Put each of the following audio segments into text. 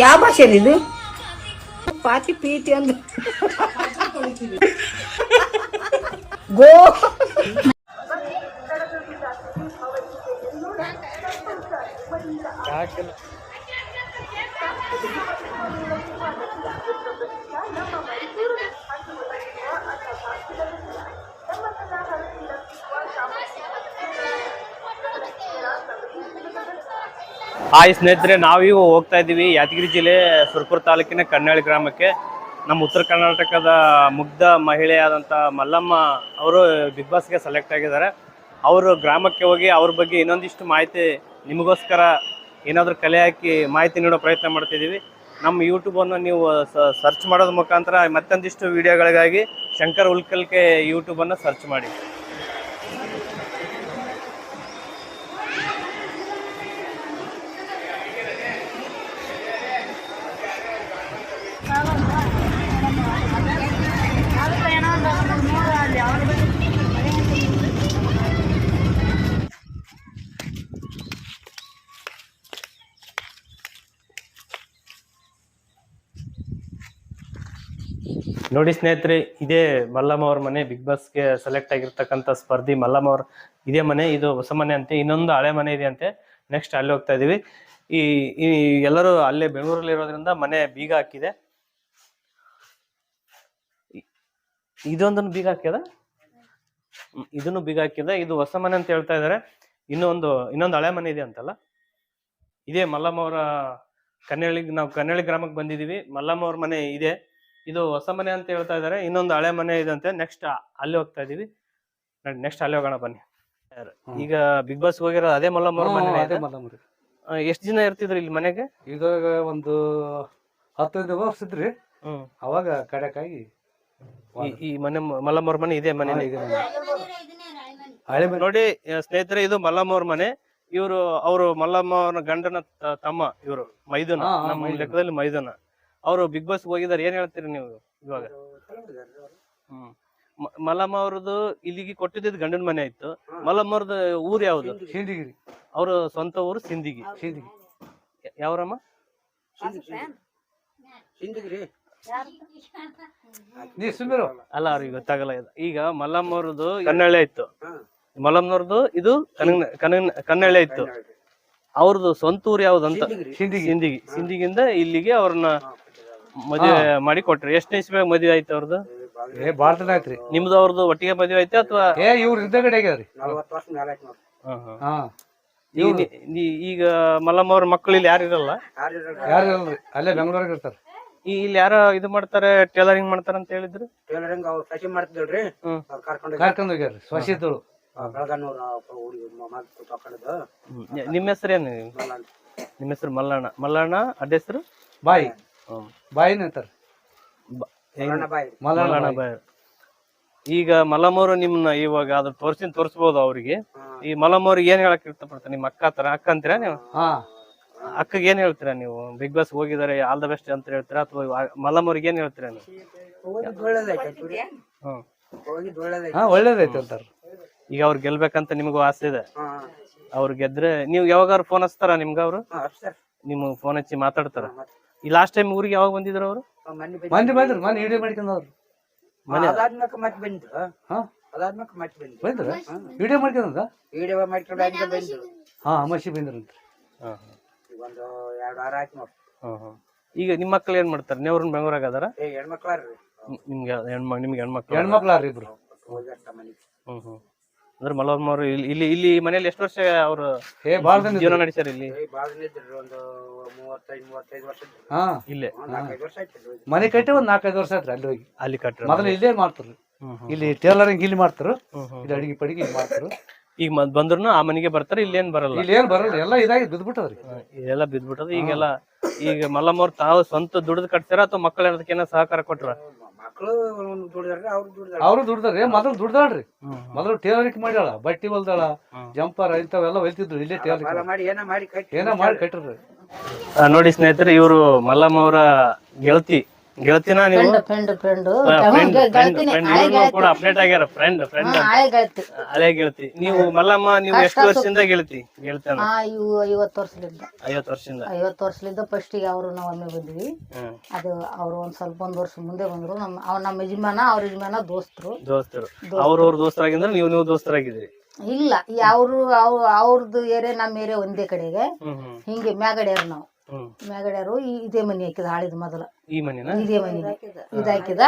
ಯಾವ ಭಾಷೆ ಇದು? ಪಾತಿ ಪೀತಿ ಅಂದ ಗೋ ಹಾಯ್ ಸ್ನೇಹಿತರೆ, ನಾವೀಗ ಹೋಗ್ತಾ ಇದ್ದೀವಿ ಯಾದಗಿರಿ ಜಿಲ್ಲೆ ಸುರಪುರ ತಾಲೂಕಿನ ಕನ್ನಳ್ಳಿ ಗ್ರಾಮಕ್ಕೆ. ನಮ್ಮ ಉತ್ತರ ಕರ್ನಾಟಕದ ಮುಗ್ಧ ಮಹಿಳೆಯಾದಂಥ ಮಲ್ಲಮ್ಮ ಅವರು ಬಿಗ್ ಬಾಸ್ಗೆ ಸೆಲೆಕ್ಟ್ ಆಗಿದ್ದಾರೆ. ಅವರು ಗ್ರಾಮಕ್ಕೆ ಹೋಗಿ ಅವ್ರ ಬಗ್ಗೆ ಇನ್ನೊಂದಿಷ್ಟು ಮಾಹಿತಿ ನಿಮಗೋಸ್ಕರ ಏನಾದರೂ ಕಲೆ ಹಾಕಿ ಮಾಹಿತಿ ನೀಡೋ ಪ್ರಯತ್ನ ಮಾಡ್ತಿದ್ದೀವಿ. ನಮ್ಮ ಯೂಟ್ಯೂಬನ್ನು ನೀವು ಸರ್ಚ್ ಮಾಡೋದ್ರ ಮುಖಾಂತರ ಮತ್ತೊಂದಿಷ್ಟು ವಿಡಿಯೋಗಳಿಗಾಗಿ ಶಂಕರ್ ಉಲ್ಕಲ್ಕೆ ಯೂಟ್ಯೂಬನ್ನು ಸರ್ಚ್ ಮಾಡಿ. ನೋಡಿ ಸ್ನೇಹಿತರೆ, ಇದೇ ಮಲ್ಲಮ್ಮ ಅವ್ರ ಮನೆ. ಬಿಗ್ ಬಾಸ್ಗೆ ಸೆಲೆಕ್ಟ್ ಆಗಿರ್ತಕ್ಕಂಥ ಸ್ಪರ್ಧಿ ಮಲ್ಲಮ್ಮ ಅವ್ರ ಇದೇ ಮನೆ. ಇದು ಹೊಸ ಮನೆ ಅಂತೆ, ಇನ್ನೊಂದು ಹಳೆ ಮನೆ ಇದೆ ಅಂತೆ. ನೆಕ್ಸ್ಟ್ ಅಲ್ಲಿ ಹೋಗ್ತಾ ಇದೀವಿ. ಈ ಎಲ್ಲರೂ ಅಲ್ಲೇ ಬೆಂಗಳೂರಲ್ಲಿ ಇರೋದ್ರಿಂದ ಮನೆ ಬೀಗ ಹಾಕಿದೆ. ಇದೊಂದನ್ನು ಬೀಗ ಹಾಕ್ಯದ, ಇದನ್ನು ಬೀಗ ಹಾಕಿದೆ. ಇದು ಹೊಸ ಮನೆ ಅಂತ ಹೇಳ್ತಾ ಇದಾರೆ. ಇನ್ನೊಂದು ಹಳೆ ಮನೆ ಇದೆ ಅಂತಲ್ಲ. ಇದೇ ಮಲ್ಲಮ್ಮ ಅವರ ನಾವು ಕನ್ನಳ್ಳಿ ಗ್ರಾಮಕ್ಕೆ ಬಂದಿದೀವಿ. ಮಲ್ಲಮ್ಮ ಅವ್ರ ಮನೆ ಇದೆ. ಇದು ಹೊಸ ಮನೆ ಅಂತ ಹೇಳ್ತಾ ಇದಾರೆ. ಇನ್ನೊಂದು ಹಳೆ ಮನೆ ಇದೆ ಅಂತೆ. ನೆಕ್ಸ್ಟ್ ಅಲ್ಲಿ ಹೋಗ್ತಾ ಇದೀವಿ. ನೆಕ್ಸ್ಟ್ ಅಲ್ಲಿ ಹೋಗೋಣ ಬನ್ನಿ. ಈಗ ಬಿಗ್ ಬಾಸ್ ಹೋಗಿರೋ ಅದೇ ಮಲ್ಲಮ್ಮ ಅವ್ರ ಮನೆ. ಎಷ್ಟ್ ದಿನ ಇರ್ತಿದ್ರಿ ಇಲ್ಲಿ ಮನೆಗೆ? ಇದಾಗ ಒಂದು 15 ವರ್ಷ ಇದ್ರಿ. ಅವಾಗ ಕಡೆಕಾಗಿ ಈ ಮನೆ ಮಲ್ಲಮ್ಮ ಅವ್ರ ಮನೆ ಇದೆ ಮನೆ. ನೋಡಿ ಸ್ನೇಹಿತರೆ, ಇದು ಮಲ್ಲಮ್ಮ ಅವ್ರ ಮನೆ. ಅವರು ಮಲ್ಲಮ್ಮ ಅವ್ರ ಗಂಡನ ತಮ್ಮ. ಇವರು ಮೈದುನ, ನಮ್ಮ ಲೆಕ್ಕದಲ್ಲಿ ಮೈದುನ. ಅವರು ಬಿಗ್ ಬಾಸ್ ಹೋಗಿದಾರೆ. ಏನ್ ಹೇಳ್ತೀರಿ ನೀವು ಇವಾಗ? ಮಲ್ಲಮ್ಮ ಅವ್ರದ್ದು ಇಲ್ಲಿಗೆ ಕೊಟ್ಟಿದ್ದು ಗಂಡನ ಮನೆ ಆಯ್ತು. ಮಲ್ಲಮ್ಮ ಅವ್ರದ್ದು ಊರ್ ಯಾವ್ದು? ಸಿಂದಗಿರಿ. ಅವ್ರ ಸ್ವಂತ ಊರು ಸಿಂದಗಿ. ಯಾವ್ರಮ್ಮ? ಅಲ್ಲ, ಅವ್ರಿಗೆ ಗೊತ್ತಾಗಲ್ಲ. ಈಗ ಮಲ್ಲಮ್ಮ ಅವ್ರದ್ದು ಕನ್ನಳ್ಳಿ ಆಯ್ತು, ಮಲ್ಲಮ್ಮನವ್ರದ್ದು ಇದು ಕನ್ನಳ್ಳಿ ಆಯ್ತು. ಅವ್ರದ್ದು ಸ್ವಂತ ಊರು ಯಾವ್ದಂತ? ಸಿಂದಗಿ. ಸಿಂದಗಿಯಿಂದ ಇಲ್ಲಿಗೆ ಅವ್ರನ್ನ ಮದುವೆ ಮಾಡಿ ಕೊಟ್ರಿ. ಎಷ್ಟನೇ ಇಸ್ವಿ ಮದುವೆ ಆಯ್ತು ಅವ್ರದ್ದು? ಬಾಳ ದಿನ ಆಯ್ತ್ರಿ. ನಿಮ್ದು ಅವ್ರದ್ದು ಒಟ್ಟಿಗೆ ಮದುವೆ ಆಯ್ತಾ ಅಥವಾ? ಇವ್ರ ಹಿಂದಗಡೆ ಆಗ್ಯಾದ್ರಿ. ಈಗ ಮಲ್ಲಮ್ಮ ಅವ್ರ ಮಕ್ಕಳು ಇಲ್ಲಿ ಯಾರು ಇರಲ್ಲ? ಯಾರು ಇರಲ್ರಿ, ಅಲ್ಲೇ ಬೆಂಗಳೂರಿಗೆ ಇರ್ತಾರ. ಇಲ್ಲಿ ಯಾರೋ ಇದು ಮಾಡ್ತಾರೆ, ಟೇಲರಿಂಗ್ ಮಾಡ್ತಾರ ಅಂತ ಹೇಳಿದ್ರು. ಟೇಲರಿಂಗ್ ಅವ್ರು ಸಸಿ ಮಾಡ್ತಿದ್ರಿ, ಕರ್ಕೊಂಡ್ ಹೋಗ್ಯಾರ ಸ್ವಸಿತಳು. ನಿಮ್ಮ ಹೆಸರೇನು? ನಿಮ್ಮ ಹೆಸರು ಮಲ್ಲಣ್ಣ. ಮಲ್ಲಣ್ಣ ಅಡ್ಡ ಹೆಸರು? ಬಾಯಿ. ಬಾಯಿನ ಅಂತಾರ, ಮಲ್ಲಣ್ಣ ಬಾಯಿ. ಈಗ ಮಲ್ಲಮ್ಮವ್ರು ನಿಮ್ನ ಇವಾಗ ಅದ್ರ ತೋರಿಸ್ಬೋದು ಅವ್ರಿಗೆ. ಈ ಮಲ್ಲಮ್ಮವ್ರಿಗೆ ಏನ್ ಹೇಳಕ್ ಇಷ್ಟಪಡ್ತಾರೆ? ನಿಮ್ಮ ಅಕ್ಕ ಅಕ್ಕ ಅಂತೀರಾ ನೀವು? ಅಕ್ಕಗೆ ಏನ್ ಹೇಳ್ತೀರಾ ನೀವು? ಬಿಗ್ ಬಾಸ್ ಹೋಗಿದಾರೆ, ಆಲ್ ದ ಬೆಸ್ಟ್ ಅಂತ ಹೇಳ್ತೀರಾ ಅಥವಾ ಮಲ್ಲಮ್ಮವ್ರಿಗೆ ಏನ್ ಹೇಳ್ತೀರಾ ನೀವು? ಒಳ್ಳೇದೈತೆ ಅಂತಾರ. ಈಗ ಅವ್ರು ಗೆಲ್ಬೇಕಂತ ನಿಮಗೂ ಆಸೆ ಇದೆ. ಅವ್ರು ಗೆದ್ರೆ ನೀವು ಯಾವಾಗಾರು ಫೋನ್ ಹಚ್ತಾರ ನಿಮ್ಗ? ಅವ್ರು ನಿಮ್ಗೆ ಫೋನ್ ಹಚ್ಚಿ ಮಾತಾಡ್ತಾರ? ಈ ಲಾಸ್ಟ್ ಟೈಮ್ ಊರಿಗೆ ಯಾವಾಗ ಬಂದಿದ್ರು ಅವರು? ಮಂದಿ ಬಂದ್ರು, ಮನೆ ವಿಡಿಯೋ ಮಾಡ್ಕೊಂಡ್ರು. ವಿಡಿಯೋ ಮಾಡ್ಕೊಂಡ ಅಮಾಸಿ ಬಂದ್ರಂತ. ಈಗ ನಿಮ್ಮ ಮಕ್ಳು ಏನ್ ಮಾಡ್ತಾರೆ? ನೀವ್ರನ್ನ ಬೆಂಗಳೂರಾಗ ಅದಾರ? ನಿಮ್ಗೆ ಹೆಣ್ಮಕ್ಳಾರ್ರಿ ಇಬ್ರು. ಅಂದ್ರೆ ಮಲ್ಲಮ್ಮ ಅವರು ಇಲ್ಲಿ ಮನೇಲಿ ಎಷ್ಟು ವರ್ಷ ಅವರು ಜೀವನ ನಡೆಸ್ಯಾರ? ಇಲ್ಲಿ ಇಲ್ಲೇ ಮನೆ ಕಟ್ಟಿ ಒಂದ್ 4-5 ವರ್ಷ ಆಯ್ತ್ರಿ. ಅಲ್ಲಿ ಹೋಗಿ ಅಲ್ಲಿ ಕಟ್ಟ ಮೊದಲು ಇಲ್ಲೇ ಮಾಡ್ತಾರ. ಇಲ್ಲಿ ಟೇಲರಿಂಗ್ ಇಲ್ಲಿ ಮಾಡ್ತಾರ, ಇಲ್ಲಿ ಅಡಿಗೆ ಪಡಿಗೆ ಇಲ್ಲಿ ಮಾಡ್ತಾರ. ಈಗ ಬಂದ್ರು ಆ ಮನೆಗೆ ಬರ್ತಾರೆ, ಇಲ್ಲೇನ್ ಬರಲ್ಲ? ಇಲ್ಲೇನ್ ಬರಲ್ಲ, ಎಲ್ಲ ಇದಾಗಿ ಬಿದ್ಬಿಟ್ಟದ್ರಿ. ಇದೆಲ್ಲ ಬಿದ್ಬಿಟ್ಟದ ಈಗೆಲ್ಲ. ಈಗ ಮಲ್ಲಮ್ಮ ಅವ್ರು ತಾವು ಸ್ವಂತ ದುಡ್ದು ಕಟ್ತಾರ ಅಥವಾ ಮಕ್ಕಳ ಅದಕ್ಕೇನ ಸಹಕಾರ ಕೊಟ್ರ? ಅವ್ರು ದುಡ್ದಾರ್ರಿ. ಮೊದಲು ದುಡ್ದಾಳ್ರಿ. ಮೊದಲು ಟೇಲರಿಂಗ್ ಮಾಡ್ಯಾಳ, ಬಟ್ಟಿ ಹೊಲ್ದಾಳ, ಜಂಪರ್ ಇಂಥವೆಲ್ಲ ಹೊಲ್ತಿದ್ರು. ಇಲ್ಲೇ ಟೇಲರಿಂಗ್ ಏನೋ ಮಾಡಿ ಕಟ್ಟ್ರಿ. ನೋಡಿ ಸ್ನೇಹಿತರೆ, ಇವರು ಮಲ್ಲಮ್ಮ ಅವರ ಗೆಳತಿ ಗೆಳತಿನ ನೀವು ಫ್ರೆಂಡ್ ಫ್ರೆಂಡ್ ಕೂಡ ಅಪ್ಡೇಟ್ ಆಗ್ಯಾರ ಫ್ರೆಂಡ್ ಹಳೆ ಗೆಳತಿ ಹಳೆ ಗೆಳತಿ. ನೀವು ಮಲ್ಲಮ್ಮ ನೀವು ಎಷ್ಟು ವರ್ಷದಿಂದ ಗೆಳತಿನ? ಇವು 50 ವರ್ಷಲಿದ್ದ 50 ವರ್ಷದಿಂದ 50 ವರ್ಷಲಿದ್ದ ಫಸ್ಟಿಗೆ ಅವರು ನಾವು ಒಮ್ಮೆ ಬಂದ್ವಿ. ಅದು ಅವ್ರು ಒಂದ್ ವರ್ಷ ಮುಂದೆ ಬಂದ್ರು. ನಮ್ಮ ಯಜಮಾನ ಅವ್ರ ಯಜಮಾನ ದೋಸ್ತರು ಅವ್ರವ್ರ ದೋಸ್ತರಾಗಿಂದ್ರೆ ನೀವು ದೋಸ್ತರಾಗಿದ್ರಿ? ಇಲ್ಲ, ಅವ್ರದ್ದು ಏರಿಯಾ ನಮ್ಮ ಏರಿಯಾ ಒಂದೇ ಕಡೆಗೆ. ಹಿಂಗೆ ಮ್ಯಾಗಡ್ಯಾರ ನಾವು ಮ್ಯಾಗಡ್ಯಾರು ಇದೇ ಮನಿ ಹಾಕಿದ ಹಾಳಿದ ಮೊದಲ ಈ ಮನಿನ ಇದೇ ಮನಿ ಇದಾಕಿದ.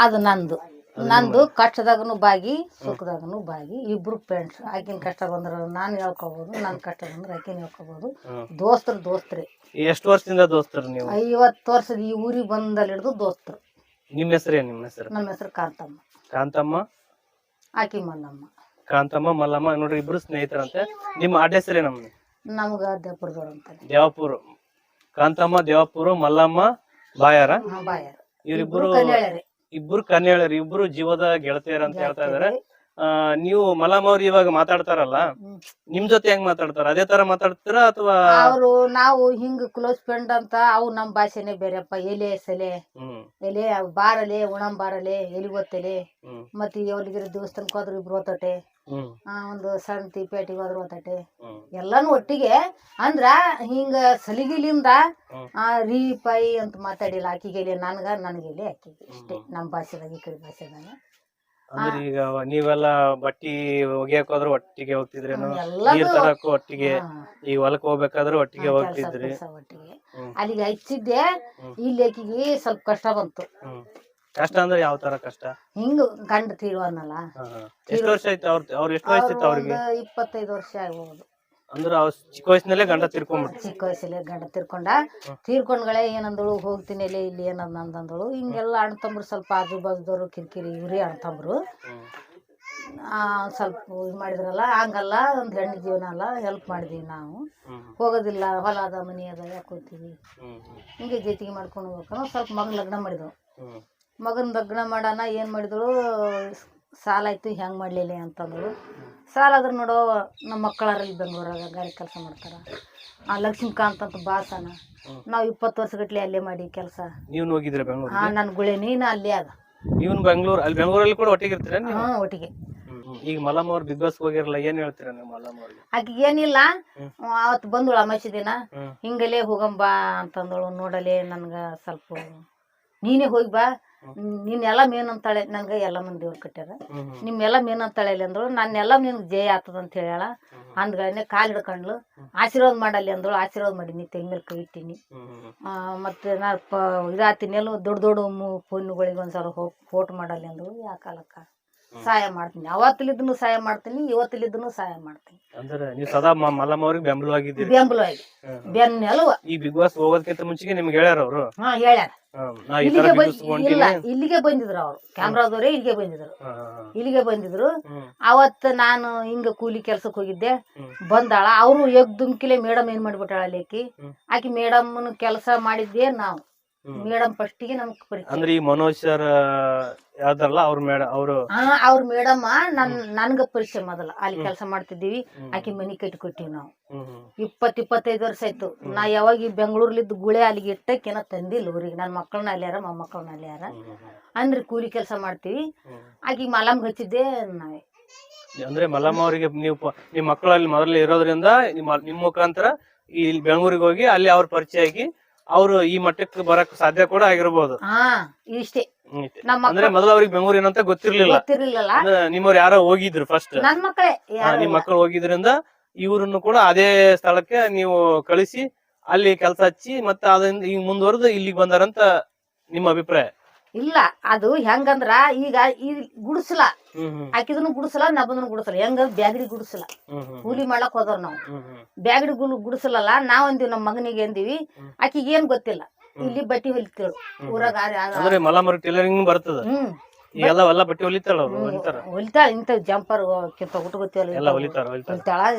ಅದು ನಂದು ಕಷ್ಟದಾಗನು ಬಾಗಿ ಸುಖದಾಗನು ಬಾಗಿ. ಇಬ್ರು ಫ್ರೆಂಡ್ಸ್. ಆಕಿನ ಕಷ್ಟ ಬಂದ್ರ ನಾನು ಹೇಳ್ಕೊಬೋದು, ನನ್ ಕಷ್ಟ ಬಂದ್ರ ಆಕಿನ ಹೇಳ್ಕೊಬೋದು. ದೋಸ್ತ್ರಿ. ಎಷ್ಟು ವರ್ಷದಿಂದ ದೋಸ್ತರು ನೀವು? 50 ವರ್ಷದ ಈ ಊರಿಗೆ ಬಂದಲ್ಲಿ ಹಿಡಿದು ದೋಸ್ತರು. ನಿಮ್ಮ ಹೆಸರು? ನಮ್ಮ ಹೆಸರು ಕಾಂತಮ್ಮ. ಆಕಿ ಮಲ್ಲಮ್ಮ. ಕಾಂತಮ್ಮ ಮಲ್ಲಮ್ಮ ನೋಡ್ರಿ, ಇಬ್ರು ಸ್ನೇಹಿತರಂತೆ. ನಿಮ್ಮ ಅಡ್ಡ ಹೆಸರೇ? ನಮ್ಗ ದೇವಪುರದವ್ರು ಅಂತಾನೆ. ದೇವಪುರ. ಕಾಂತಮ್ಮ ದೇವಪುರ, ಮಲ್ಲಮ್ಮ ಬಾಯಾರ. ಇವರಿಬ್ಬರು ಇಬ್ರು ಕನ್ಯಾಳರಿ, ಇಬ್ರು ಜೀವದ ಗೆಳತಿಯರ ಅಂತ ಹೇಳ್ತಾ ಇದಾರೆ. ನೀವು ಮಲ್ಲಮ್ಮ ಅವ್ರು ಇವಾಗ ಮಾತಾಡ್ತಾರಲ್ಲ, ನಿಮ್ ಜೊತೆ ಹೆಂಗ್ ಮಾತಾಡ್ತಾರ? ಅದೇ ತರ ಮಾತಾಡ್ತೀರಾ ಅಥವಾ? ಅವರು ನಾವು ಹಿಂಗ್ ಕ್ಲೋಸ್ ಫ್ರೆಂಡ್ ಅಂತ. ಅವು ನಮ್ ಭಾಷೆನೆ ಬೇರೆಪ್ಪ. ಎಲೆ ಸೆಲೆ ಎಲೆ ಬಾರಲೆ ಉಣಂ ಬಾರಲೆ ಎಲಿ ಗೊತ್ತಲೆ. ಮತ್ತೆ ಅವಳಿಗಿರೋ ದೇವಸ್ಥಾನಕ್ ಹೋದ್ರು ಇಬ್ರು ಓತಟೆ. ಒಂದು ಸಣ್ಣ ಪೇಟೆಗೆ ಹೋದ್ರು ಓತಟೆ. ಎಲ್ಲಾನು ಒಟ್ಟಿಗೆ ಅಂದ್ರ ಹಿಂಗ ಸಲಿಗಿಲಿಂದ ರೀ ಪೈ ಅಂತ ಮಾತಾಡಿಲ್ಲ. ಆಕಿಗೆಲೆ ನನಗೆಲೆ ಆಕಿಗೆ ಇಷ್ಟೇ. ನಮ್ ಭಾಷೆದಾಗ ಈ ಕಡೆ ಭಾಷೆದಾಗ. ಅಂದ್ರೆ ಈಗ ನೀವೆಲ್ಲ ಬಟ್ಟಿ ಒಗ್ಯಾಕ ಹೋದ್ರು ಒಟ್ಟಿಗೆ ಹೋಗ್ತಿದ್ರೇನು? ನೀರ್ ತರಕ್ಕೂ ಒಟ್ಟಿಗೆ, ಈಗ ಹೊಲಕ್ ಹೋಗ್ಬೇಕಾದ್ರೂ ಒಟ್ಟಿಗೆ ಹೋಗ್ತಿದ್ರಿ? ಒಟ್ಟಿಗೆ ಅಲ್ಲಿಗೆ ಹಚ್ಚಿದ್ದೆ. ಇಲ್ಲಿ ಆಕಿಗೆ ಸ್ವಲ್ಪ ಕಷ್ಟ ಬಂತು. ಕಷ್ಟ ಅಂದ್ರೆ ಯಾವ ತರ ಕಷ್ಟ? ಹಿಂಗ ಗಂಡ ತೀರ್ವನ್ನಲ್ಲ. ಎಷ್ಟು ವರ್ಷ ಆಯ್ತು ಅವ್ರ ಎಷ್ಟು ವಯಸ್ಸಿತ್ತು ಅವ್ರಿಗೆ? 25 ವರ್ಷ ಆಗ್ಬೋದು. ಅಂದ್ರೆ ಅವ್ರು ಚಿಕ್ಕ ವಯಸ್ಸಿನಲ್ಲೇ ಗಂಡ ತೀರ್ಕೊಂಡ್ಬಿಟ್ಟು? ಚಿಕ್ಕ ವಯಸ್ಸಲ್ಲೇ ಗಂಡ ತೀರ್ಕೊಂಡ್ಗಳೇ ಏನಂದಳು, ಹೋಗ್ತೀನಿ ಇಲ್ಲಿ ಏನಂದ ನಂದಂದಳು. ಹಿಂಗೆಲ್ಲ ಅಣ್ಣ ತಮ್ರು ಸ್ವಲ್ಪ ಆಜು ಬಾಜುದವ್ರು ಕಿರಿಕಿರಿ. ಇವ್ರಿ ಅಣ್ಣ ತಮ್ರು ಸ್ವಲ್ಪ ಇದು ಮಾಡಿದ್ರಲ್ಲ. ಹಂಗಲ್ಲ, ಒಂದ್ ಹೆಣ್ಣು ಜೀವನ ಅಲ್ಲ, ಹೆಲ್ಪ್ ಮಾಡಿದೀವಿ ನಾವು. ಹೋಗೋದಿಲ್ಲ, ಹೊಲ ಅದ ಮನಿ ಅದ, ಯಾಕೆ ಹೋಗ್ತೀವಿ ಹಿಂಗೆ ಜೊತೆಗೆ ಮಾಡ್ಕೊಂಡು ಹೋಗ್ಬೇಕು. ಸ್ವಲ್ಪ ಮಗನ ಲಗ್ನ ಮಾಡಿದ್ವು. ಮಗನ ಲಗ್ನ ಮಾಡೋಣ ಏನ್ ಮಾಡಿದಳು, ಸಾಲ ಆಯ್ತು ಹೆಂಗ್ ಮಾಡ್ಲಿಲ್ಲ ಅಂತಂದಳು. ಸಾಲ ಆದ್ರೆ ನೋಡೋ, ನಮ್ಮ ಮಕ್ಕಳಾರಲ್ಲಿ ಬೆಂಗಳೂರಾಗ ಗಾಡಿ ಕೆಲಸ ಮಾಡ್ತಾರ. ಲಕ್ಷ್ಮೀಕಾಂತ್ ಅಂತ ಬಾಸನ. ನಾವು 20 ವರ್ಷಗಟ್ಲೆ ಅಲ್ಲೇ ಮಾಡಿ ಕೆಲಸ. ನೀವು ಹೋಗಿದ್ರೆ ಬೆಂಗಳೂರು? ನನ್ ಗುಳೆ ನೀನು ಅಲ್ಲೇ ಅದ. ನೀವು ಬೆಂಗಳೂರಲ್ಲಿ ಕೂಡ ಒಟ್ಟಿಗೆ ಇರ್ತೀರ? ಒಟ್ಟಿಗೆ. ಈಗ ಮಲ್ಲಮ್ಮ ಅವ್ರು ಬಿಗ್ ಬಾಸ್ ಹೋಗಿರಲ್ಲ, ಏನ್ ಹೇಳ್ತೀರ ನೀವು ಮಲ್ಲಮ್ಮ ಅವ್ರಿಗೆ? ಆಕಿಗೆ ಏನಿಲ್ಲ, ಅವತ್ತು ಬಂದಳು ಅಮಾಸಿ ದಿನ. ಹಿಂಗಲೇ ಹೋಗಂಬಾ ಅಂತಂದಳು. ನೋಡಲೆ ನನ್ಗ ಸ್ವಲ್ಪ ನೀನೇ ಹೋಗಿ ಬಾ, ನೀನೆಲ್ಲ ಮೇನ್ ಅಂತಾಳೆ. ನನ್ಗ ಎಲ್ಲ ಮಂದಿ ದೇವ್ರು ಕಟ್ಟ್ಯಾರ, ನಿಮ್ಮೆಲ್ಲ ಮೇನ್ ಅಂತಾಳೆ ಅಂದಳು. ನಾನೆಲ್ಲ ನಿನ್ಗೆ ಜಯ ಆಗ್ತದ ಅಂತ ಹೇಳ ಅಂದ್ಗಳನ್ನೇ ಕಾಲ್ ಹಿಡ್ಕೊಂಡ್ಲು. ಆಶೀರ್ವಾದ ಮಾಡಲ್ಲಿ ಅಂದಳು. ಆಶೀರ್ವಾದ ಮಾಡೀನಿ, ತೆಲ್ ಮೇಲೆ ಕೈ ಇಟ್ಟೀನಿ. ಮತ್ತೆ ನಾ ಇದಾತೀನಿ ಎಲ್ಲ ದೊಡ್ಡ ದೊಡ್ಡ ಫೋನ್ಗಳಿಗೆ ಒಂದ್ಸಲ ಹೋಗಿ ಫೋಟೋ ಮಾಡಲ್ಲಿ ಅಂದಳು. ಯಾಕಾಲಕ್ಕ ಸಹಾಯ ಮಾಡ್ತೀನಿ. ಅವತ್ತಲಿದ್ದನು ಸಹಾಯ ಮಾಡ್ತೀನಿ, ಇವತ್ತಲಿದ್ದನು ಸಹಾಯ ಮಾಡ್ತೀನಿ. ಅಂದ್ರೆ ನೀವು ಸದಾ ಮಲ್ಲಮ್ಮ ಅವ್ರಿಗೆ ಬೆಂಬಲವಾಗಿದ್ದೀರಿ? ಬೆಂಬಲವಾಗಿ ಬೆನ್ನೆಲುವ. ಈ ಬಿಗ್ ಬಾಸ್ ಹೋಗೋದಕ್ಕಿಂತ ಮುಂಚೆಗೆ ನಿಮ್ಗೆ ಹೇಳ್ಯಾರ ಅವರು? ಹೇಳ್ಯಾರ. ಇಲ್ಲಿಗೆ ಬಂದಿದ್ರು ಅವ್ರು, ಕ್ಯಾಮ್ರಾದವರೇ ಇಲ್ಲಿಗೆ ಬಂದಿದ್ರು. ಅವತ್ತ ನಾನು ಹಿಂಗ ಕೂಲಿ ಕೆಲ್ಸಕ್ ಹೋಗಿದ್ದೆ. ಬಂದಾಳ. ಅವ್ರು ದುಮ್ಕಿಲೆ ಮೇಡಮ್ ಏನ್ ಮಾಡ್ಬಿಟ್ಟಾಳ ಅಲ್ಲಿ. ಆಕಿ ಮೇಡಮ್ನ ಕೆಲಸ ಮಾಡಿದ್ದೆ ನಾವು. ಮೇಡಮ್ ಫಸ್ಟಿಗೆ ನಮ್ಗೆ ಪರಿಚಯ. ಅಂದ್ರೆ ಈ ಮನೋಜ್ ಸರ್ ಯಾವ್ದಲ್ಲ ಅವ್ರ ಅವ್ರ ಮೇಡಮ್ ನನ್ಗ ಪರಿಚಯ ಮೊದಲ. ಅಲ್ಲಿ ಕೆಲಸ ಮಾಡ್ತಿದ್ದೀವಿ. ಆಕಿ ಮನಿ ಕಟ್ಟಿಕೊಟ್ಟಿವಿ ನಾವು. 20-25 ವರ್ಷ ಆಯ್ತು. ನಾ ಯಾವಾಗ ಬೆಂಗಳೂರ್ಲಿದ್ದು ಗುಳೆ ಅಲ್ಲಿಗೆ ಇಟ್ಟಕ್ಕೇನ ತಂದಿಲ್ಲ ಊರಿಗೆ. ನನ್ನ ಮಕ್ಕಳನ್ನ ಅಲ್ಯಾರ, ಮೊಮ್ಮಕ್ಕಳನ್ನ ಅಲ್ಯಾರ. ಅಂದ್ರೆ ಕೂಲಿ ಕೆಲಸ ಮಾಡ್ತೀವಿ. ಆಕಿ ಮಲಮ್ ಹಚ್ಚಿದ್ದೆ ನಾವೇ. ಅಂದ್ರೆ ಮಲ್ಲಮ್ಮ ಅವರಿಗೆ ನಿಮ್ ಮಕ್ಕಳಲ್ಲಿ ಮೊದಲೇ ಇರೋದ್ರಿಂದ ನಿಮ್ ಮುಖಾಂತರ ಇಲ್ಲಿ ಬೆಂಗಳೂರಿಗೆ ಹೋಗಿ ಅಲ್ಲಿ ಅವ್ರ ಪರಿಚಯ ಆಗಿ ಅವ್ರು ಈ ಮಟ್ಟಕ್ಕೆ ಬರಕ್ ಸಾಧ್ಯ ಕೂಡ ಆಗಿರ್ಬೋದು. ಇಷ್ಟೇ. ಅಂದ್ರೆ ಮೊದಲು ಅವ್ರಿಗೆ ಬೆಂಗಳೂರು ಏನಂತ ಗೊತ್ತಿರ್ಲಿಲ್ಲ. ನಿಮ್ಮವ್ರು ಯಾರೋ ಹೋಗಿದ್ರು ಫಸ್ಟ್, ನಿಮ್ ಮಕ್ಕಳು ಹೋಗಿದ್ರಿಂದ ಇವ್ರನ್ನು ಕೂಡ ಅದೇ ಸ್ಥಳಕ್ಕೆ ನೀವು ಕಳಿಸಿ ಅಲ್ಲಿ ಕೆಲಸ ಹಚ್ಚಿ ಮತ್ತೆ ಅದರಿಂದ ಈಗ ಮುಂದುವರೆದು ಇಲ್ಲಿಗೆ ಬಂದಾರಂತ ನಿಮ್ಮ ಅಭಿಪ್ರಾಯ? ಇಲ್ಲ, ಅದು ಹೆಂಗಂದ್ರ ಈಗ ಈ ಗುಡಿಸಲ ಆಕಿದನು ಗುಡಿಸಲ, ನಬ್ಬದನು ಗುಡಿಸಲ. ಹೆಂಗ ಬ್ಯಾಗಡಿ ಗುಡಿಸಲ ಕೂಲಿ ಮಾಡ್ಲಕ್ ಹೋದವ್ರ ನಾವು. ಬ್ಯಾಗಡಿ ಗುಡಿಸಲಲ್ಲ ನಾವ್ ಅಂದಿವಿ. ನಮ್ಮ ಮಗನಿಗೆ ಅಂದಿವಿ. ಆಕಿಗೆ ಏನ್ ಗೊತ್ತಿಲ್ಲ. ಇಲ್ಲಿ ಬಟ್ಟಿ ಹೊಲಿತೇಳು ಊರಾಗ. ಟೈಲರಿಂಗ್ ಬರ್ತದ? ಎಲ್ಲ ಬಟ್ಟೆ ಹೊಲಿತಾಳ? ಹೊಲಿತಾಳ. ಇಂತ ಜಂಪರ್ ಗೊತ್ತಿಲ್ಲ ಹೊಲಿತಾಳ.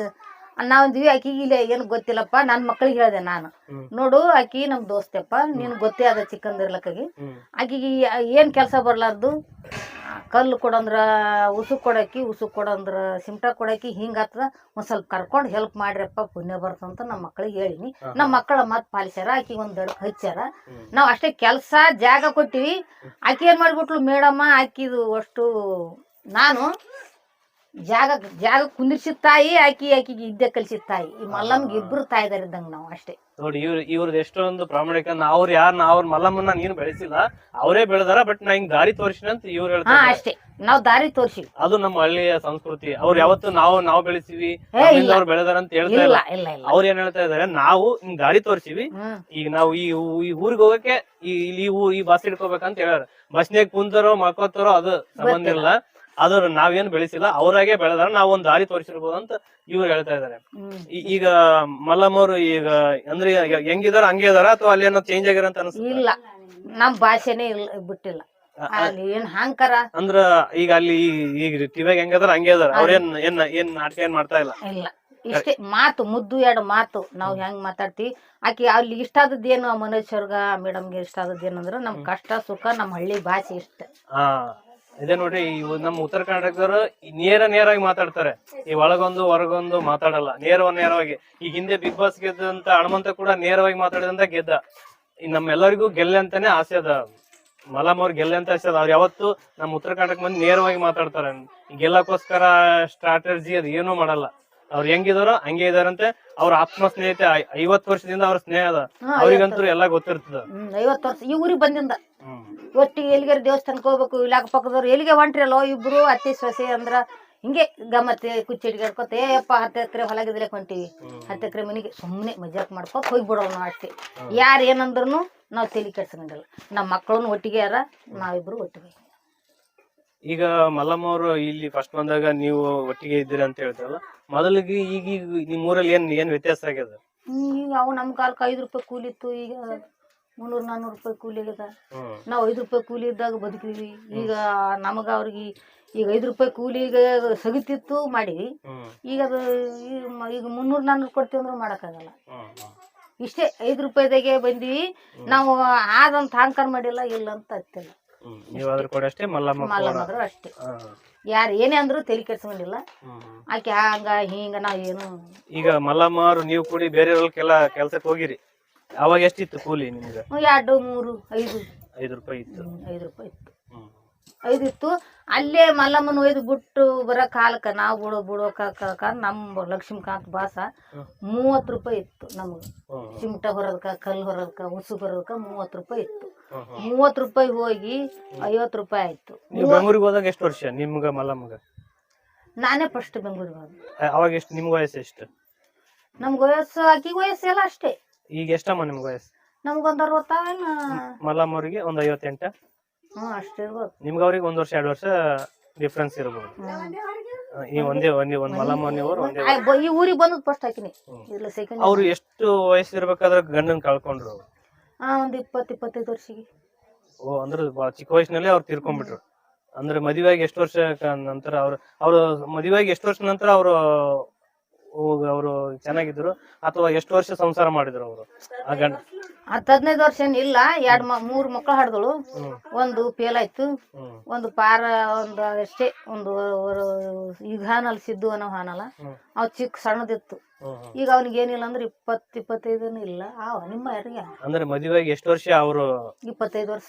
ನಾವಂದ್ವಿ ಆಕಿಗೆ ಇಲ್ಲ ಏನು ಗೊತ್ತಿಲ್ಲಪ್ಪ ನನ್ನ ಮಕ್ಳಿಗೆ ಹೇಳ್ದೆ ನಾನು, ನೋಡು ಆಕಿ ನಮ್ ದೋಸ್ತಪ್ಪ, ನಿನ್ ಗೊತ್ತೇ ಅದ ಚಿಕ್ಕಂದಿರ್ಲಕ್ಕಾಗಿ, ಆಕಿಗೆ ಏನ್ ಕೆಲಸ ಬರ್ಲಾರ್ದು, ಕಲ್ಲು ಕೊಡಂದ್ರ ಉಸುಕ್ ಕೊಡಾಕಿ, ಉಸುಕ್ ಕೊಡಂದ್ರ ಸಿಮ್ಟ ಕೊಡಾಕಿ, ಹಿಂಗಾತದ, ಒಂದ್ ಸ್ವಲ್ಪ ಕರ್ಕೊಂಡ್ ಹೆಲ್ಪ್ ಮಾಡ್ರಪ್ಪ, ಪುಣ್ಯ ಬರ್ತಂತ ನಮ್ಮ ಮಕ್ಳಿಗೆ ಹೇಳಿನಿ. ನಮ್ಮ ಮಕ್ಕಳ ಮತ್ ಪಾಲಿಸ್ಯಾರ, ಆಕಿಗೆ ಒಂದ್ ದಡಕ್ ಹಚ್ಚಾರ. ನಾವ್ ಅಷ್ಟೇ ಕೆಲ್ಸ ಜಾಗ ಕೊಟ್ಟಿವಿ. ಆಕಿ ಏನ್ ಮಾಡ್ಬಿಟ್ಲು ಮೇಡಮ್ಮ, ಆಕಿದು ಅಷ್ಟು ನಾನು ಜಾಗ ಕುಂದಿರ್ಸಿದ ತಾಯಿ, ಆಕಿಗೆ ಇದ್ದೆ ಕಲ್ಸಿದ ತಾಯಿ. ಈ ಮಲ್ಲಮ್ಗೆ ಇಬ್ರು ತಾಯಿದಾರ ಇದ್ದಂಗ ನಾವು ಅಷ್ಟೇ. ನೋಡಿ ಇವ್ರದ್ದು ಎಷ್ಟೊಂದು ಪ್ರಾಮಾಣಿಕ. ಅವ್ರ ಮಲ್ಲಮ್ಮನ್ನ ನೀನು ಬೆಳೆಸಿಲ್ಲ, ಅವರೇ ಬೆಳೆದಾರ. ಬಟ್ ನಾ ಹಿಂಗ್ ದಾರಿ ತೋರಿಸಿನ ಅಂತ ಇವ್ರು ಹೇಳ್ತಾರೆ. ಅಷ್ಟೇ, ನಾವ್ ದಾರಿ ತೋರ್ಸಿವಿ. ಅದು ನಮ್ಮ ಹಳ್ಳಿಯ ಸಂಸ್ಕೃತಿ. ಅವ್ರು ಯಾವತ್ತು ನಾವು ಬೆಳೆಸಿವಿ, ಅವ್ರು ಬೆಳೆದಾರ ಅಂತ ಹೇಳ್ತಾ ಇಲ್ಲ. ಅವ್ರ ಏನ್ ಹೇಳ್ತಾ ಇದಾರೆ, ನಾವು ಹಿಂಗ್ ದಾರಿ ತೋರ್ಸಿವಿ, ಈಗ ನಾವು ಈ ಊರಿಗೆ ಹೋಗಕ್ಕೆ ಈ ಬಸ್ ಹಿಡ್ಕೋಬೇಕಂತ ಹೇಳ್ಯಾರ. ಬಸ್ನಾಗ ಕುಂತಾರೋ ಮಲ್ಕೋತಾರೋ ಅದು ಸಂಬಂಧ ಇಲ್ಲ. ಅದು ನಾವೇನ್ ಬೆಳೆಸಿಲ್ಲ, ಅವ್ರಾಗೆ ಬೆಳೆದಾರ, ನಾವ್ ಒಂದ್ ದಾರಿ ತೋರಿಸಿರ್ಬೋದು ಅಂತ ಇವ್ರು ಹೇಳ್ತಾ ಇದಾರೆ. ಈಗ ಮಲ್ಲಮ್ಮ ಅವ್ರು ಈಗ ಅಂದ್ರೆ ಹೆಂಗಿದಾರ ಹಂಗೆ ಇದಾರ, ಅಥವಾ ಅಲ್ಲಿ ಏನೋ ಚೇಂಜ್ ಆಗ್ಯಾರ ಅಂತ ಅನ್ಸುತ್ತೆ? ಇಲ್ಲ, ನಮ್ ಭಾಷೆನೇ ಇಲ್ಲ ಬಿಟ್ಟಿಲ್ಲ. ಅಲ್ಲಿ ಏನ್ ಹಾಂಕಾರ ಅಂದ್ರ ಈಗ ಅಲ್ಲಿ ಈಗ ಟಿವಿಯಾಗ ಹೆಂಗದಾರ ಹಂಗೆ ಅದಾರ. ಅವ್ರೇನ್ ನಾಟಕ ಏನ್ ಮಾಡ್ತಾ ಇಲ್ಲ. ಇಲ್ಲ, ಇಷ್ಟೇ ಮಾತು, ಮುದ್ದು ಎರಡು ಮಾತು ನಾವ್ ಹೆಂಗ್ ಮಾತಾಡ್ತಿವಿ. ಆಕಿ ಅಲ್ಲಿ ಇಷ್ಟ ಆದದ್ದೇನು ಮನುಷ್ಯರ್ಗ ಮೇಡಮ್ಗೆ ಇಷ್ಟ ಆದದ್ದೇನಂದ್ರ ನಮ್ ಕಷ್ಟ ಸುಖ, ನಮ್ ಹಳ್ಳಿ ಭಾಷೆ ಇಷ್ಟ. ಇದೇ ನೋಡ್ರಿ, ನಮ್ಮ ಉತ್ತರ ಕರ್ನಾಟಕದವರು ನೇರವಾಗಿ ಮಾತಾಡ್ತಾರೆ. ಈ ಒಳಗೊಂದು ಹೊರಗೊಂದು ಮಾತಾಡಲ್ಲ, ನೇರವಾಗಿ. ಈಗ ಹಿಂದೆ ಬಿಗ್ ಬಾಸ್ ಗೆದ್ದಂತ ಹನುಮಂತ ಕೂಡ ನೇರವಾಗಿ ಮಾತಾಡಿದಂತ ಗೆದ್ದ. ನಮ್ಮೆಲ್ಲರಿಗೂ ಗೆಲ್ಲೆ ಅಂತಾನೆ ಆಸೆ ಅದ, ಮಲ್ಲಮ್ಮ ಅವ್ರು ಗೆಲ್ಲೆ ಅಂತ ಆಸೆ ಅದ. ಅವ್ರು ಯಾವತ್ತು ನಮ್ಮ ಉತ್ತರ ಕರ್ನಾಟಕ ಮಂದಿ ನೇರವಾಗಿ ಮಾತಾಡ್ತಾರೆ. ಗೆಲ್ಲಕ್ಕೋಸ್ಕರ ಸ್ಟ್ರಾಟಜಿ ಅದು ಏನೂ ಮಾಡಲ್ಲ. ಅವ್ರು ಹೆಂಗಿದಾರೋ ಹಂಗೆ ಇದಾರಂತೆ. ಅವ್ರ ಆತ್ಮ ಸ್ನೇಹಿತೆ 50 ವರ್ಷದಿಂದ ಅವ್ರ ಸ್ನೇಹ ಅದ, ಅವ್ರಿಗಂತೂ ಎಲ್ಲಾ ಗೊತ್ತಿರ್ತದ. 50 ವರ್ಷ ಈ ಊರಿಗೆ ಬಂದಿಂದ ಒಟ್ಟಿಗೆ ಎಲ್ಲಿಗಾರ ದೇವಸ್ಥಾನಕ್ಕೆ ಹೋಗ್ಬೇಕು, ಇಲ್ಲ ಪಕ್ಕದವ್ರು ಎಲ್ಲಿಗೆ ಹೊಂಟ್ರಿ ಅಲ್ಲೋ ಇಬ್ರು ಅತ್ತಿ ಸೊಸೆ ಅಂದ್ರ ಹಿಂಗೆ ಗಮ್ಮತ್ತೆ ಕುಚ್ಚಿಡ್ಗಾಡ್ಕೊತ ಏಪ್ಪ 10 ಎಕರೆ ಹೊಲಗಿದ್ರೆ ಹೊಂಟಿವಿ, 10 ಎಕರೆ ಮನೆಗೆ ಸುಮ್ಮನೆ ಮಜಾಕ್ ಮಾಡ್ಕೊತ ಹೋಗ್ಬಿಡೋಣ ನಾವು ಅಷ್ಟೇ. ಯಾರು ಏನಂದ್ರು ನಾವು ತಲೆ ಕೆಡ್ಸ್ಕೊಂಡಿಲ್ಲ. ನಮ್ಮ ಮಕ್ಕಳನ್ನು ಒಟ್ಟಿಗೆ ಯಾರ, ನಾವಿಬ್ರು ಒಟ್ಟಿಗೆ. ಈಗ ಮಲ್ಲಮ್ಮ ಅವರು ಇಲ್ಲಿ ಫಸ್ಟ್ ಬಂದಾಗ ನೀವು ಒಟ್ಟಿಗೆ ಇದ್ದೀರಿ ಅಂತ ಹೇಳ್ತಾರಲ್ಲ, ಮೊದಲಿಗೆ ಈಗ ನಿಮ್ ಊರಲ್ಲಿ ಏನ್ ವ್ಯತ್ಯಾಸ ಆಗ್ಯದ? ಈಗ ಅವು ನಮ್ ಕಾಲಕ್ಕೆ 5 ರೂಪಾಯಿ ಕೂಲಿ ಇತ್ತು, ಈಗ 300-400 ರೂಪಾಯಿ ಕೂಲಿ ಆಗದ. ನಾವು 5 ರೂಪಾಯಿ ಕೂಲಿ ಇದ್ದಾಗ ಬದುಕಿವಿ. ಈಗ ನಮಗ ಅವ್ರಿಗೆ ಈಗ 5 ರೂಪಾಯಿ ಕೂಲಿಗೆ ಸಗಿತಿತ್ತು ಮಾಡಿವಿ. ಈಗ ಅದು ಈಗ 300-400 ಕೊಡ್ತೀವಿ ಅಂದ್ರೆ ಮಾಡಕ್ಕಾಗಲ್ಲ. ಇಷ್ಟೇ 5 ರೂಪಾಯಿದಾಗೆ ಬಂದಿವಿ ನಾವು. ಆದಂತ ಅಹಂಕಾರ ಮಾಡಿಲ್ಲ, ಇಲ್ಲ ಅಂತ ಹತ್ತಿಲ್ಲ. ಮಲ್ಲಮ್ಮದ್ರು ಅಷ್ಟೇ. ಯಾರು ಏನೇ ಅಂದ್ರು ತಲೆ ಕೆಡ್ಸ್ಕೊಂಡಿಲ್ಲ. ಆಕೆ ಹಂಗ ಹಿಂಗ ನಾವ್ ಏನು. ಈಗ ಮಲ್ಲಮ್ಮ ಅವ್ರು ನೀವು ಕೂಡಿ ಬೇರೆ ಕೆಲ್ಸಕ್ಕೆ ಹೋಗಿರಿ, ಅವಾಗ ಎಷ್ಟಿತ್ತು ಕೂಲಿ ನಿಮ್ಗೆ? 2, 3, 5 ರೂಪಾಯಿ ಇತ್ತು. 5 ರೂಪಾಯಿ ಇತ್ತು. 5 ಇತ್ತು. ಅಲ್ಲೇ ಮಲ್ಲಮ್ಮನ ಒಯ್ದು ಬಿಟ್ಟು ಬರೋ ಕಾಲಕ್ಕ ನಾವು ಬಿಡೋಕ ನಮ್ಮ ಲಕ್ಷ್ಮೀಕಾಂತ್ ಬಾಸ 30 ರೂಪಾಯಿ ಇತ್ತು ನಮ್ಗೆ. ಚಿಮಟ ಹೊರದಕ್ಕ, ಕಲ್ಲು ಹೊರದಕ್ಕ, ಉಸು ಹೊರದಕ್ಕ 30 ರೂಪಾಯಿ ಇತ್ತು. 30 ರೂಪಾಯಿ ಹೋಗಿ 50 ರೂಪಾಯಿ ಆಯ್ತು. ಬೆಂಗಳೂರಿಗೆ ಹೋದಾಗ ಎಷ್ಟು ವರ್ಷ ನಿಮ್ಗ ಮಲ್ಲಮ್ಮಗ? ನಾನೇ ಫಸ್ಟ್ ಬೆಂಗಳೂರಿಗೆ ಹೋದ. ಅವಾಗ ಎಷ್ಟು ನಿಮ್ಗ ವಯಸ್ಸು ಎಷ್ಟು? ನಮ್ಗ ವಯಸ್ಸು ಆಕಿಗೆ ವಯಸ್ಸು ಎಲ್ಲ ಅಷ್ಟೇ. ಈಗ ಎಷ್ಟಮ್ಮ ನಿಮ್ಗ ವಯಸ್ಸು? ನಮ್ಗೊಂದ್ 60. ಮಲ್ಲಮ್ಮ ಅವ್ರಿಗೆ ಒಂದ್ 58. ಅಷ್ಟೇ ಇರ್ಬೋದು. ನಿಮ್ಗ ಅವ್ರಿಗೆ 1 ವರ್ಷ 2 ವರ್ಷ ಡಿಫ್ರೆನ್ಸ್ ಇರ್ಬೋದು. ಈ ಒಂದೇ ಮಲ್ಲಮ್ಮ ನೀವು ಈ ಊರಿಗೆ ಬಂದದ್ ಫಸ್ಟ್ ಹಾಕಿನಿ. ಅವ್ರು ಎಷ್ಟು ವಯಸ್ಸು ಇರ್ಬೇಕಾದ್ರೆ ಗಂಡನ್ ಕಳ್ಕೊಂಡ್ರು? ಒಂದ್ 20-25 ವರ್ಷಕ್ಕೆ. ಅಂದ್ರೆ ಚಿಕ್ಕ ವಯಸ್ಸಿನಲ್ಲಿ ಅವ್ರು ತೀರ್ಕೊಂಡ್ಬಿಟ್ರು. ಅಂದ್ರೆ ಮದುವೆಯಾಗಿ ಎಷ್ಟು ವರ್ಷ ನಂತರ ಅವ್ರು ಮದುವೆಯಾಗಿ ಎಷ್ಟು ವರ್ಷ ನಂತರ ಅವರು ಚೆನ್ನಾಗಿದ್ರು, ಅಥವಾ ಎಷ್ಟು ವರ್ಷ ಸಂಸಾರ ಮಾಡಿದ್ರು ಅವರು? ಆ ಗಂಡ 10-15 ವರ್ಷ ಏನಿಲ್ಲ. 2-3 ಮಕ್ಕಳು ಹಾಡ್ದಳು. ಒಂದು ಫೇಲ್ ಆಯ್ತು, ಒಂದು ಪಾರ, ಒಂದು ಅಷ್ಟೇ. ಒಂದು ಈಗ ಹಾನಲ್ ಸಿದ್ದು ಅನ್ನೋ ಹಾನಲ್ಲ, ಅವ್ ಚಿಕ್ಕ ಸಣ್ಣದಿತ್ತು. ಈಗ ಅವ್ನಿಗೆ ಏನಿಲ್ಲ ಅಂದ್ರೆ 20-25 ಇಲ್ಲ. ನಿಮ್ಮ ಯಾರಿಗೆ ಅಂದ್ರೆ ಮದುವೆಯಾಗಿ ಎಷ್ಟು ವರ್ಷ? ಅವರು 25 ವರ್ಷ.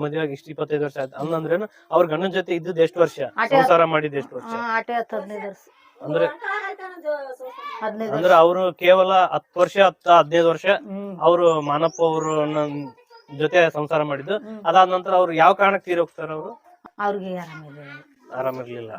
ಮದುವೆಯಾಗಿ 25 ವರ್ಷ ಆಯ್ತು ಹಂಗಂದ್ರೇನು? ಅವ್ರ ಗಂಡನ ಜೊತೆ ಇದ್ದದ್ದು ಎಷ್ಟು ವರ್ಷ? ಸಂಸಾರ ಮಾಡಿದ್ದು ಎಷ್ಟು ವರ್ಷ? ಆಟೆ 15 ವರ್ಷ. ಅಂದ್ರೆ ಅವರು ಕೇವಲ 10 ವರ್ಷ 15 ವರ್ಷ ಅವರು ಮಾನಪ್ಪ ಅವರು ಜೊತೆ ಸಂಸಾರ ಮಾಡಿದ್ದು. ಅದಾದ ನಂತರ ಅವ್ರು ಯಾವ ಕಾರಣಕ್ಕೆ ತೀರೋಗ್ತಾರ? ಅವರು ಅವ್ರಿಗೆ ಆರಾಮಿರ್ಲಿಲ್ಲ.